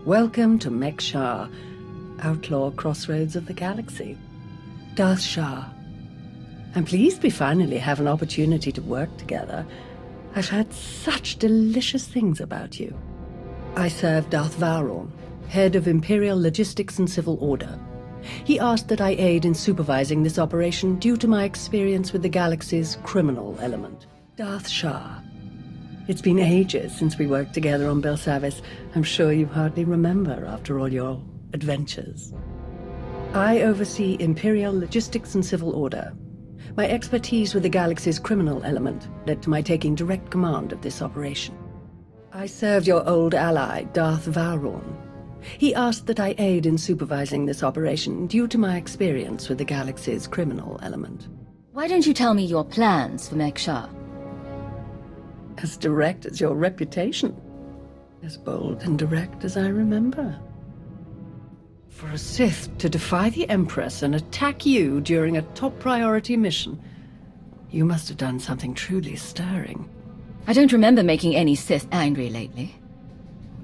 Welcome to Mek-Sha, outlaw crossroads of the galaxy. Darth Shah. I'm pleased we finally have an opportunity to work together. I've heard such delicious things about you. I serve Darth Vowron, head of Imperial Logistics and Civil Order. He asked that I aid in supervising this operation due to my experience with the galaxy's criminal element. Darth Shah. It's been ages since we worked together on Belsavis. I'm sure you hardly remember after all your adventures. I oversee Imperial Logistics and Civil Order. My expertise with the galaxy's criminal element led to my taking direct command of this operation. I served your old ally, Darth Vowron. He asked that I aid in supervising this operation due to my experience with the galaxy's criminal element. Why don't you tell me your plans for Mek-Sha? As direct as your reputation. As bold and direct as I remember. For a Sith to defy the Empress and attack you during a top-priority mission, you must have done something truly stirring. I don't remember making any Sith angry lately.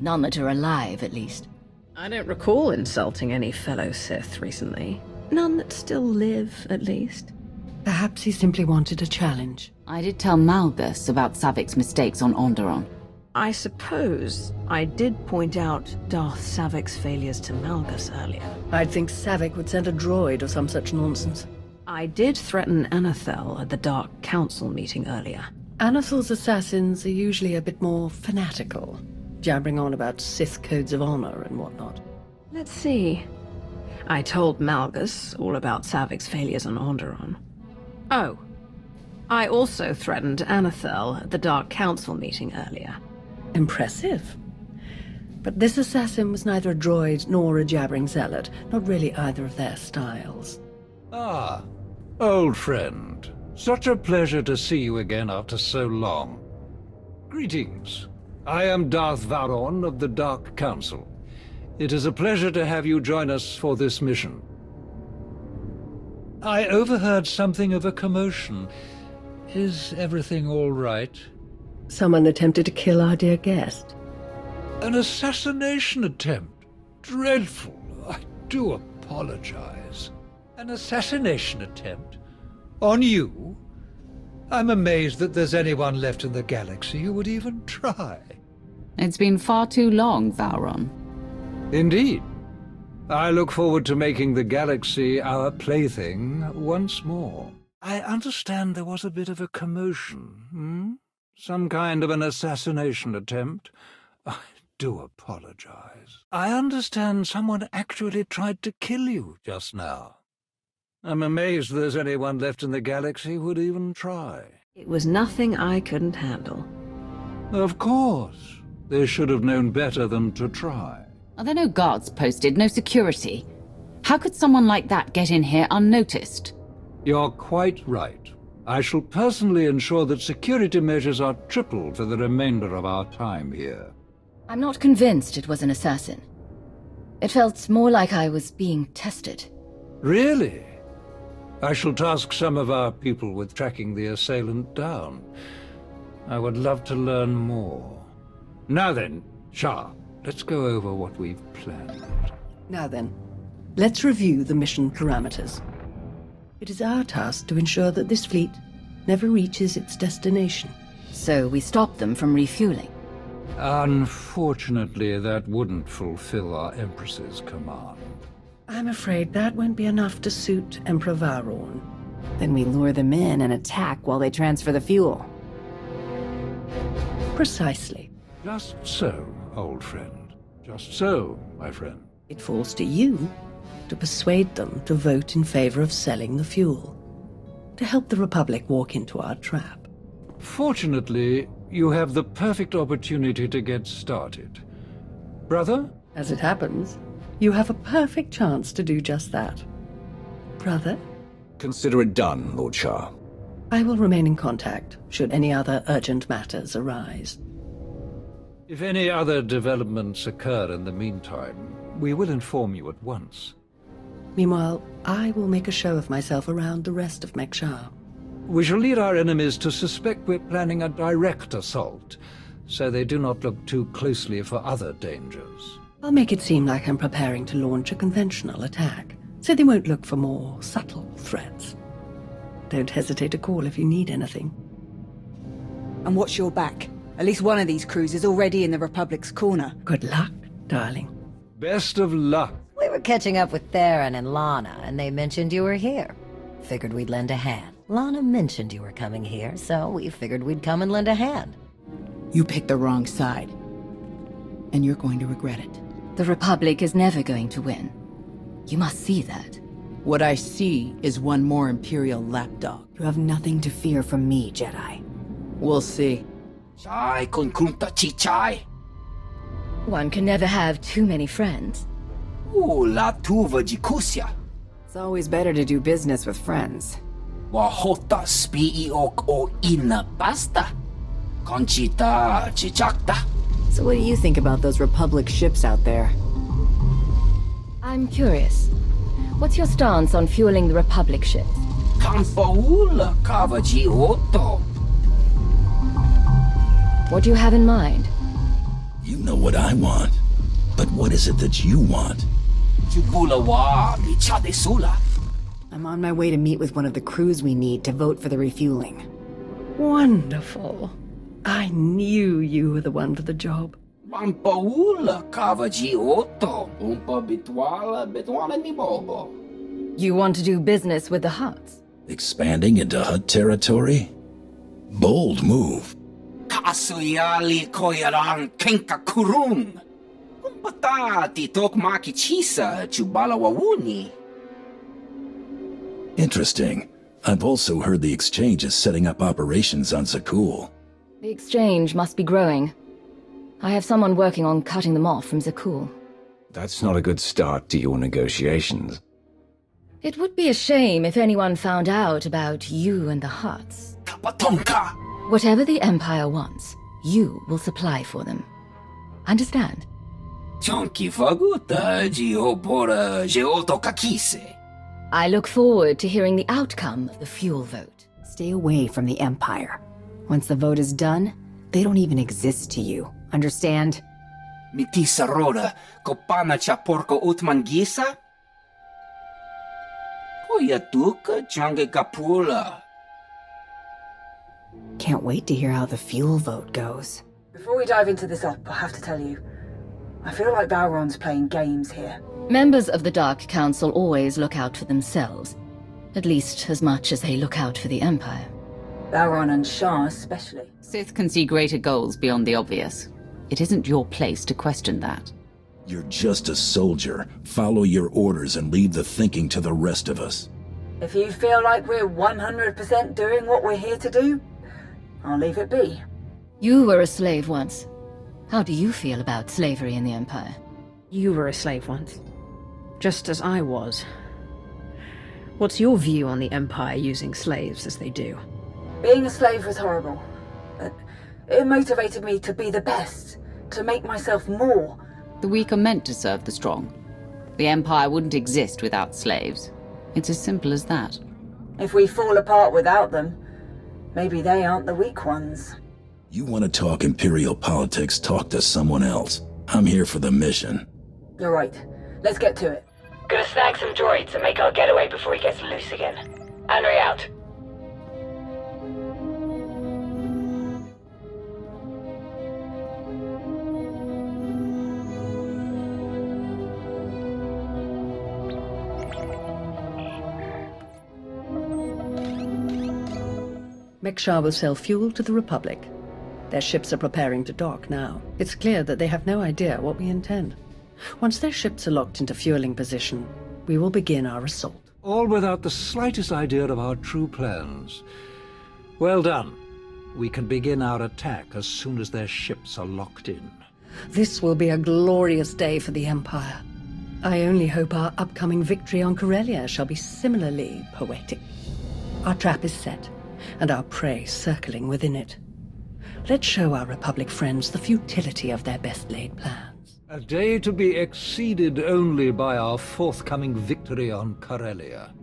None that are alive, at least. I don't recall insulting any fellow Sith recently. None that still live, at least. Perhaps he simply wanted a challenge. I did tell Malgus about Savik's mistakes on Onderon. I suppose I did point out Darth Savik's failures to Malgus earlier. I'd think Savik would send a droid or some such nonsense. I did threaten Anathel at the Dark Council meeting earlier. Anathel's assassins are usually a bit more fanatical, jabbering on about Sith codes of honor and whatnot. Let's see. I told Malgus all about Savik's failures on Onderon. Oh, I also threatened Anathel at the Dark Council meeting earlier. Impressive. But this assassin was neither a droid nor a jabbering zealot, not really either of their styles. Ah, old friend. Such a pleasure to see you again after so long. Greetings. I am Darth Vowron of the Dark Council. It is a pleasure to have you join us for this mission. I overheard something of a commotion. Is everything all right? Someone attempted to kill our dear guest. An assassination attempt? Dreadful. I do apologize. An assassination attempt? On you? I'm amazed that there's anyone left in the galaxy who would even try. It's been far too long, Vowron. Indeed. I look forward to making the galaxy our plaything once more. I understand there was a bit of a commotion, Some kind of an assassination attempt. I do apologize. I understand someone actually tried to kill you just now. I'm amazed there's anyone left in the galaxy who would even try. It was nothing I couldn't handle. Of course. They should have known better than to try. Are there no guards posted, no security? How could someone like that get in here unnoticed? You're quite right. I shall personally ensure that security measures are tripled for the remainder of our time here. I'm not convinced it was an assassin. It felt more like I was being tested. Really? I shall task some of our people with tracking the assailant down. I would love to learn more. Now then, Shah, let's go over what we've planned. Now then, let's review the mission parameters. It is our task to ensure that this fleet never reaches its destination. So we stop them from refueling. Unfortunately, that wouldn't fulfill our Empress's command. I'm afraid that won't be enough to suit Emperor Vowron. Then we lure them in and attack while they transfer the fuel. Precisely. Just so, old friend. Just so, my friend. It falls to you to persuade them to vote in favor of selling the fuel, to help the Republic walk into our trap. Fortunately, you have the perfect opportunity to get started. Brother? As it happens, you have a perfect chance to do just that. Brother? Consider it done, Lord Shah. I will remain in contact, should any other urgent matters arise. If any other developments occur in the meantime, we will inform you at once. Meanwhile, I will make a show of myself around the rest of Mek-Sha. We shall lead our enemies to suspect we're planning a direct assault, so they do not look too closely for other dangers. I'll make it seem like I'm preparing to launch a conventional attack, so they won't look for more subtle threats. Don't hesitate to call if you need anything. And watch your back. At least one of these crews is already in the Republic's corner. Good luck, darling. Best of luck. We were catching up with Theron and Lana, and they mentioned you were here. Figured we'd lend a hand. Lana mentioned you were coming here, so we figured we'd come and lend a hand. You picked the wrong side. And you're going to regret it. The Republic is never going to win. You must see that. What I see is one more Imperial lapdog. You have nothing to fear from me, Jedi. We'll see. One can never have too many friends. It's always better to do business with friends. So what do you think about those Republic ships out there? I'm curious. What's your stance on fueling the Republic ships? What do you have in mind? You know what I want. But what is it that you want? I'm on my way to meet with one of the crews we need to vote for the refueling. Wonderful. I knew you were the one for the job. You want to do business with the Hutts? Expanding into Hutt territory? Bold move. Interesting. I've also heard the Exchange is setting up operations on Zakul. The Exchange must be growing. I have someone working on cutting them off from Zakul. That's not a good start to your negotiations. It would be a shame if anyone found out about you and the Hutts. Whatever the Empire wants, you will supply for them. Understand? I look forward to hearing the outcome of the fuel vote. Stay away from the Empire. Once the vote is done, they don't even exist to you. Understand? Can't wait to hear how the fuel vote goes. Before we dive into this op, I have to tell you, I feel like Balron's playing games here. Members of the Dark Council always look out for themselves. At least as much as they look out for the Empire. Balron and Shah especially. Sith can see greater goals beyond the obvious. It isn't your place to question that. You're just a soldier. Follow your orders and leave the thinking to the rest of us. If you feel like we're 100% doing what we're here to do, I'll leave it be. You were a slave once. How do you feel about slavery in the Empire? You were a slave once. Just as I was. What's your view on the Empire using slaves as they do? Being a slave was horrible, but it motivated me to be the best, to make myself more. The weak are meant to serve the strong. The Empire wouldn't exist without slaves. It's as simple as that. If we fall apart without them, maybe they aren't the weak ones. You want to talk Imperial politics, talk to someone else. I'm here for the mission. You're right. Let's get to it. Gonna snag some droids and make our getaway before he gets loose again. Henry out. Mek-Sha will sell fuel to the Republic. Their ships are preparing to dock now. It's clear that they have no idea what we intend. Once their ships are locked into fueling position, we will begin our assault. All without the slightest idea of our true plans. Well done. We can begin our attack as soon as their ships are locked in. This will be a glorious day for the Empire. I only hope our upcoming victory on Corellia shall be similarly poetic. Our trap is set, and our prey circling within it. Let's show our Republic friends the futility of their best-laid plans. A day to be exceeded only by our forthcoming victory on Corellia.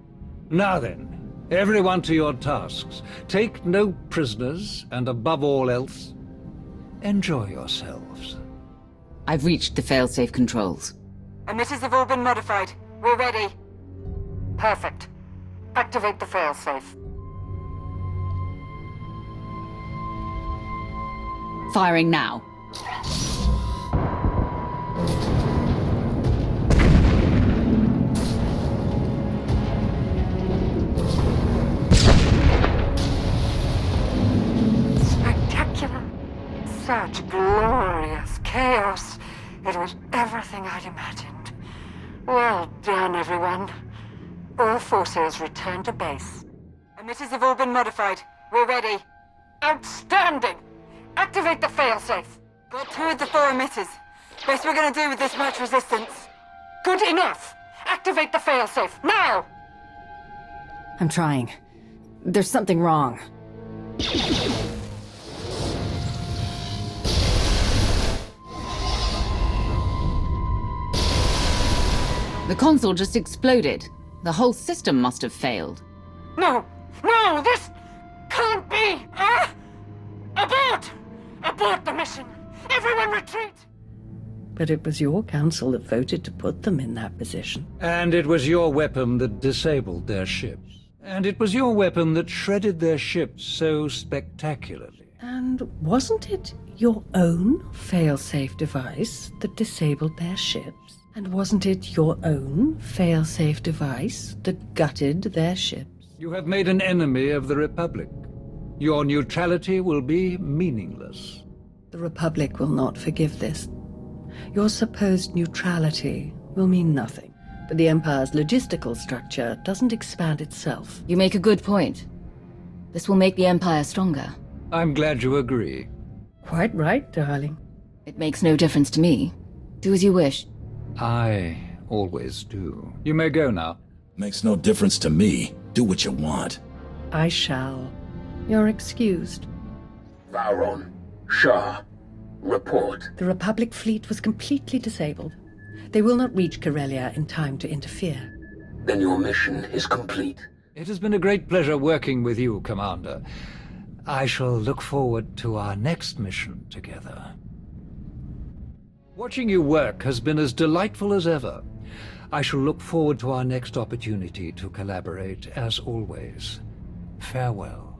Now then, everyone to your tasks. Take no prisoners, and above all else, enjoy yourselves. I've reached the failsafe controls. Emitters have all been modified. We're ready. Perfect. Activate the failsafe. Firing now. Spectacular. Such glorious chaos. It was everything I'd imagined. Well done, everyone. All forces return to base. Emitters have all been modified. We're ready. Outstanding! Activate the failsafe. Got 2 of the 4 emitters. Best we're gonna do with this much resistance. Good enough! Activate the failsafe, now! I'm trying. There's something wrong. The console just exploded. The whole system must have failed. No! No! This can't be! Abort! Abort the mission! Everyone retreat! But it was your council that voted to put them in that position. And it was your weapon that disabled their ships. And it was your weapon that shredded their ships so spectacularly. And wasn't it your own failsafe device that disabled their ships? And wasn't it your own failsafe device that gutted their ships? You have made an enemy of the Republic. Your neutrality will be meaningless. The Republic will not forgive this. Your supposed neutrality will mean nothing. But the Empire's logistical structure doesn't expand itself. You make a good point. This will make the Empire stronger. I'm glad you agree. Quite right, darling. It makes no difference to me. Do as you wish. I always do. You may go now. Makes no difference to me. Do what you want. I shall. You're excused. Vowron, Shah, report. The Republic fleet was completely disabled. They will not reach Corellia in time to interfere. Then your mission is complete. It has been a great pleasure working with you, Commander. I shall look forward to our next mission together. Watching you work has been as delightful as ever. I shall look forward to our next opportunity to collaborate, as always. Farewell.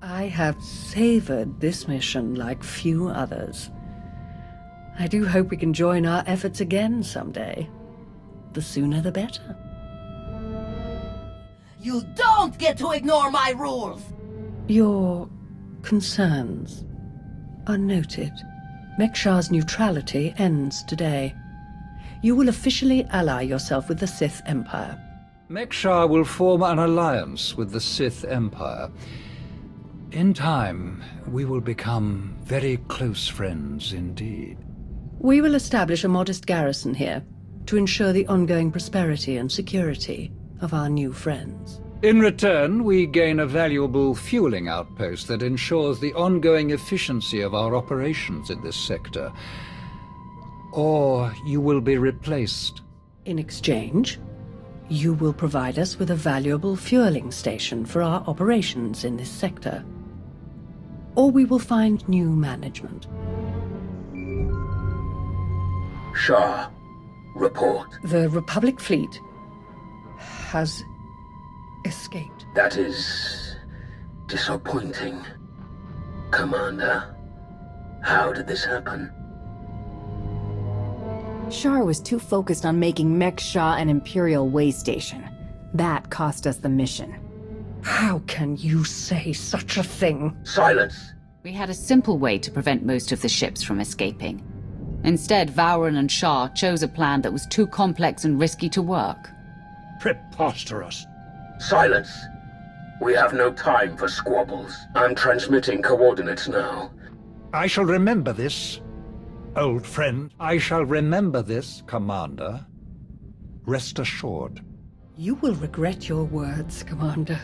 I have savored this mission like few others. I do hope we can join our efforts again someday. The sooner the better. You don't get to ignore my rules! Your concerns are noted. Mek-Sha's neutrality ends today. You will officially ally yourself with the Sith Empire. Mek-Sha will form an alliance with the Sith Empire. In time, we will become very close friends indeed. We will establish a modest garrison here to ensure the ongoing prosperity and security of our new friends. In return, we gain a valuable fueling outpost that ensures the ongoing efficiency of our operations in this sector. Or you will be replaced. In exchange, you will provide us with a valuable fueling station for our operations in this sector. Or we will find new management. Shah, report. The Republic fleet has escaped. That is disappointing. Commander, how did this happen? Shar was too focused on making Mek-Sha an Imperial way station. That cost us the mission. How can you say such a thing? Silence! We had a simple way to prevent most of the ships from escaping. Instead, Vowron and Shah chose a plan that was too complex and risky to work. Preposterous. Silence! We have no time for squabbles. I'm transmitting coordinates now. I shall remember this, old friend. I shall remember this, Commander. Rest assured. You will regret your words, Commander.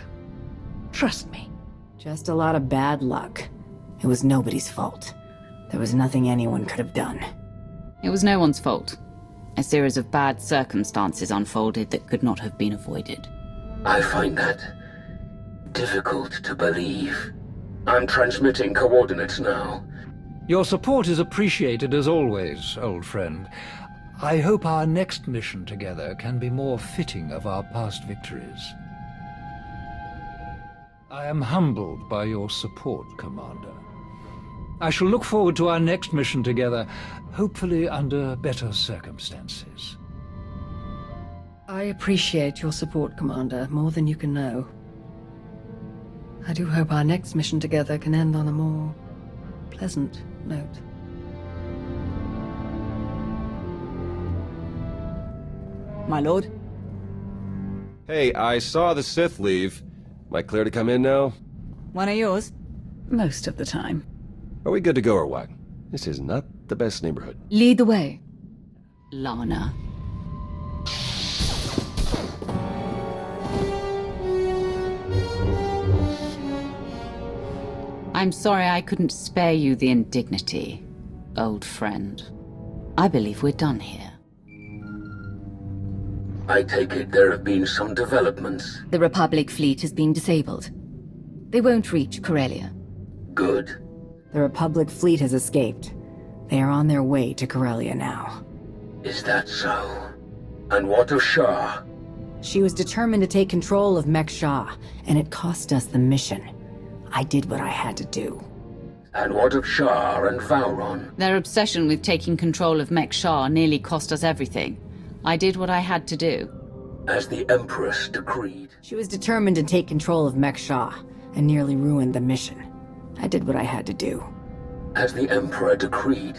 Trust me. Just a lot of bad luck. It was nobody's fault. There was nothing anyone could have done. It was no one's fault. A series of bad circumstances unfolded that could not have been avoided. I find that difficult to believe. I'm transmitting coordinates now. Your support is appreciated as always, old friend. I hope our next mission together can be more fitting of our past victories. I am humbled by your support, Commander. I shall look forward to our next mission together, hopefully under better circumstances. I appreciate your support, Commander, more than you can know. I do hope our next mission together can end on a more pleasant note. My lord? Hey, I saw the Sith leave. Am I clear to come in now? One of yours? Most of the time. Are we good to go or what? This is not the best neighborhood. Lead the way. Lana. I'm sorry I couldn't spare you the indignity, old friend. I believe we're done here. I take it there have been some developments. The Republic fleet has been disabled. They won't reach Corellia. Good. The Republic fleet has escaped. They are on their way to Corellia now. Is that so? And what of Shah? She was determined to take control of Mek-Sha, and it cost us the mission. I did what I had to do. And what of Shah and Vowron? Their obsession with taking control of Mek-Sha nearly cost us everything. I did what I had to do. As the Empress decreed. She was determined to take control of Mek-Sha, and nearly ruined the mission. I did what I had to do. As the Emperor decreed.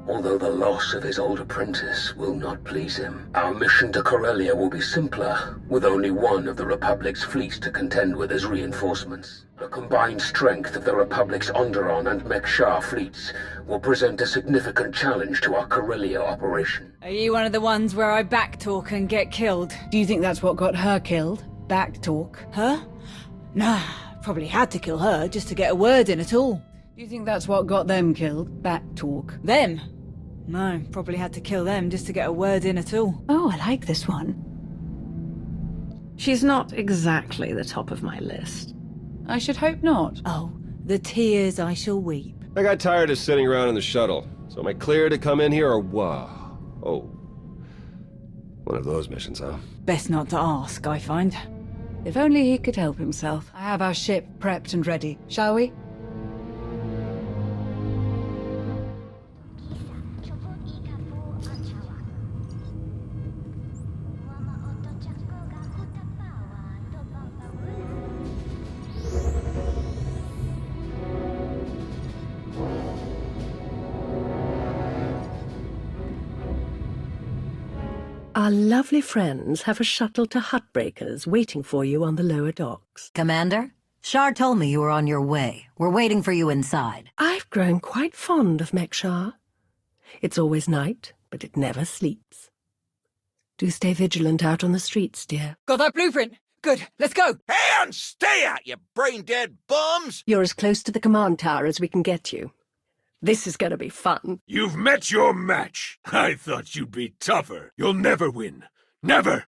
Although the loss of his old apprentice will not please him, our mission to Corellia will be simpler, with only one of the Republic's fleets to contend with as reinforcements. The combined strength of the Republic's Onderon and Mek-Sha fleets will present a significant challenge to our Corellia operation. Are you one of the ones where I backtalk and get killed? Do you think that's what got her killed? Backtalk? Her? Nah, probably had to kill her just to get a word in at all. Do you think that's what got them killed? Backtalk? Them? No, probably had to kill them just to get a word in at all. Oh, I like this one. She's not exactly the top of my list. I should hope not. Oh, the tears I shall weep. I got tired of sitting around in the shuttle. So am I clear to come in here or what? Oh. One of those missions, huh? Best not to ask, I find. If only he could help himself. I have our ship prepped and ready. Shall we? Our lovely friends have a shuttle to Hutbreakers waiting for you on the lower docks. Commander, Shar told me you were on your way. We're waiting for you inside. I've grown quite fond of Mek-Sha. It's always night, but it never sleeps. Do stay vigilant out on the streets, dear. Got that blueprint? Good, let's go! Hands, stay out, you brain-dead bums! You're as close to the command tower as we can get you. This is gonna be fun. You've met your match. I thought you'd be tougher. You'll never win. Never!